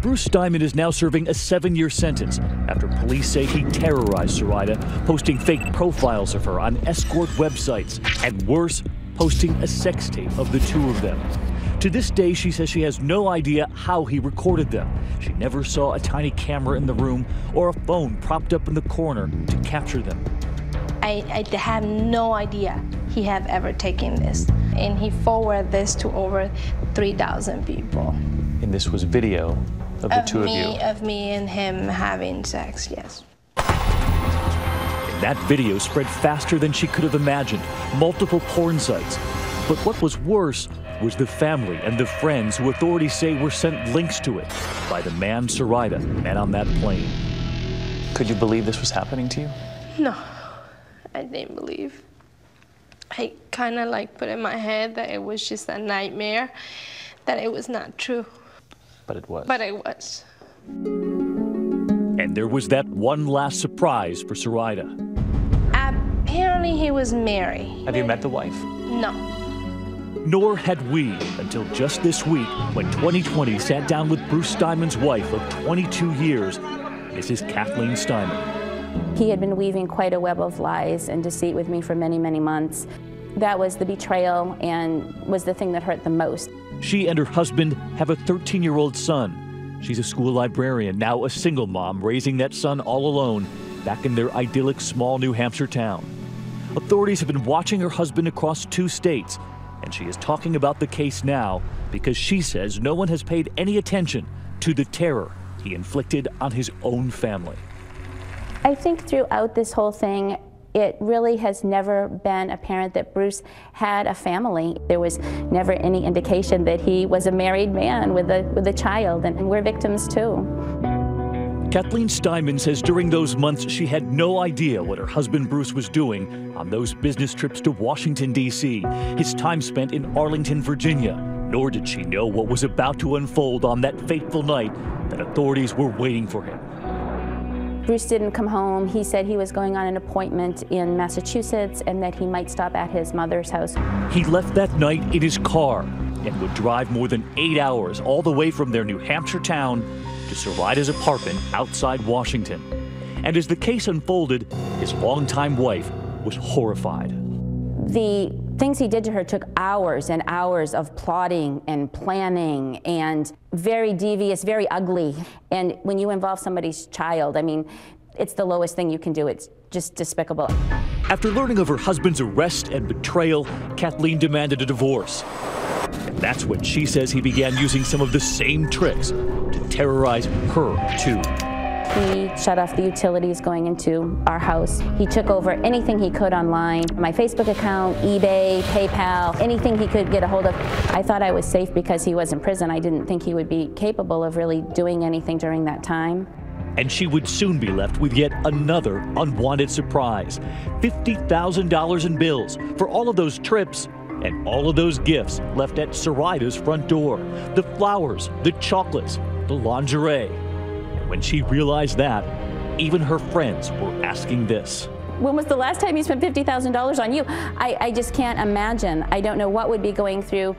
Bruce Steinman is now serving a 7-year sentence after police say he terrorized Zoraida, posting fake profiles of her on escort websites, and worse, posting a sex tape of the two of them. To this day, she says she has no idea how he recorded them. She never saw a tiny camera in the room or a phone propped up in the corner to capture them. I have no idea he have ever taken this. And he forwarded this to over 3,000 people. And this was video of the two of you? Of me and him having sex, yes. And that video spread faster than she could have imagined. Multiple porn sites. But what was worse was the family and the friends who authorities say were sent links to it by the man Zoraida met on that plane. Could you believe this was happening to you? No, I didn't believe. I kind of like put in my head that it was just a nightmare, that it was not true. But it was. But it was. And there was that one last surprise for Zoraida. Apparently he was married. Have you met the wife? No. Nor had we until just this week when 2020 sat down with Bruce Steinman's wife of 22 years, Mrs. Kathleen Steinman. He had been weaving quite a web of lies and deceit with me for many, many months. That was the betrayal and was the thing that hurt the most. She and her husband have a 13-year-old son. She's a school librarian, now a single mom, raising that son all alone back in their idyllic small New Hampshire town. Authorities have been watching her husband across 2 states, and she is talking about the case now because she says no one has paid any attention to the terror he inflicted on his own family. I think throughout this whole thing, it really has never been apparent that Bruce had a family. There was never any indication that he was a married man with a child, and we're victims too. Kathleen Steinman says during those months she had no idea what her husband Bruce was doing on those business trips to Washington, D.C., his time spent in Arlington, Virginia, nor did she know what was about to unfold on that fateful night that authorities were waiting for him. Bruce didn't come home. He said he was going on an appointment in Massachusetts and that he might stop at his mother's house. He left that night in his car and would drive more than 8 hours all the way from their New Hampshire town to Zoraida's apartment outside Washington. And as the case unfolded, his longtime wife was horrified. The things he did to her took hours and hours of plotting and planning, and very devious, very ugly. And when you involve somebody's child, I mean, it's the lowest thing you can do. It's just despicable. After learning of her husband's arrest and betrayal, Kathleen demanded a divorce. And that's when she says he began using some of the same tricks to terrorize her, too. He shut off the utilities going into our house. He took over anything he could online, my Facebook account, eBay, PayPal, anything he could get a hold of. I thought I was safe because he was in prison. I didn't think he would be capable of really doing anything during that time. And she would soon be left with yet another unwanted surprise. $50,000 in bills for all of those trips and all of those gifts left at Zoraida's front door. The flowers, the chocolates, the lingerie. When she realized that, even her friends were asking this. When was the last time you spent $50,000 on you? I just can't imagine. I don't know what would be going through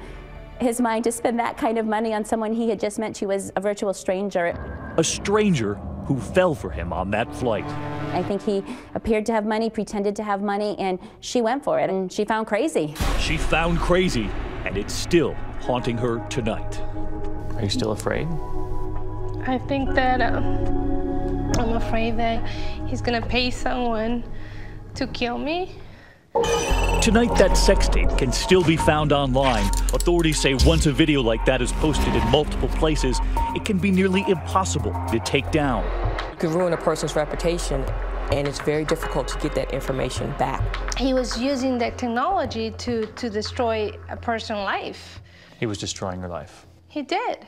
his mind to spend that kind of money on someone he had just met. She was a virtual stranger. A stranger who fell for him on that flight. I think he appeared to have money, pretended to have money, and she went for it, and she found crazy. She found crazy, and it's still haunting her tonight. Are you still afraid? I think that I'm afraid that he's gonna pay someone to kill me. Tonight, that sex tape can still be found online. Authorities say once a video like that is posted in multiple places, it can be nearly impossible to take down. You can ruin a person's reputation, and it's very difficult to get that information back. He was using that technology to destroy a person's life. He was destroying your life. He did.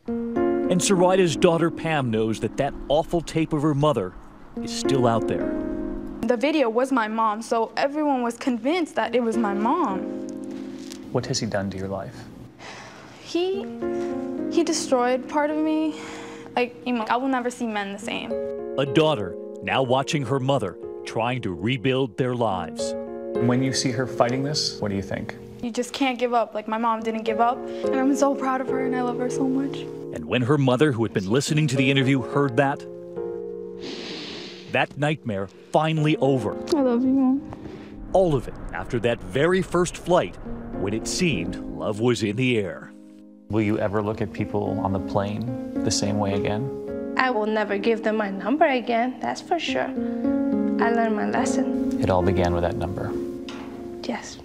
And Zoraida's daughter Pam knows that that awful tape of her mother is still out there. The video was my mom, so everyone was convinced that it was my mom. What has he done to your life? He destroyed part of me. Like, I will never see men the same. A daughter now watching her mother trying to rebuild their lives. When you see her fighting this, what do you think? You just can't give up. Like, my mom didn't give up, and I'm so proud of her, and I love her so much. And when her mother, who had been listening to the interview, heard that nightmare finally over. I love you, Mom. All of it after that very first flight when it seemed love was in the air. Will you ever look at people on the plane the same way again? I will never give them my number again, that's for sure. I learned my lesson. It all began with that number. Yes.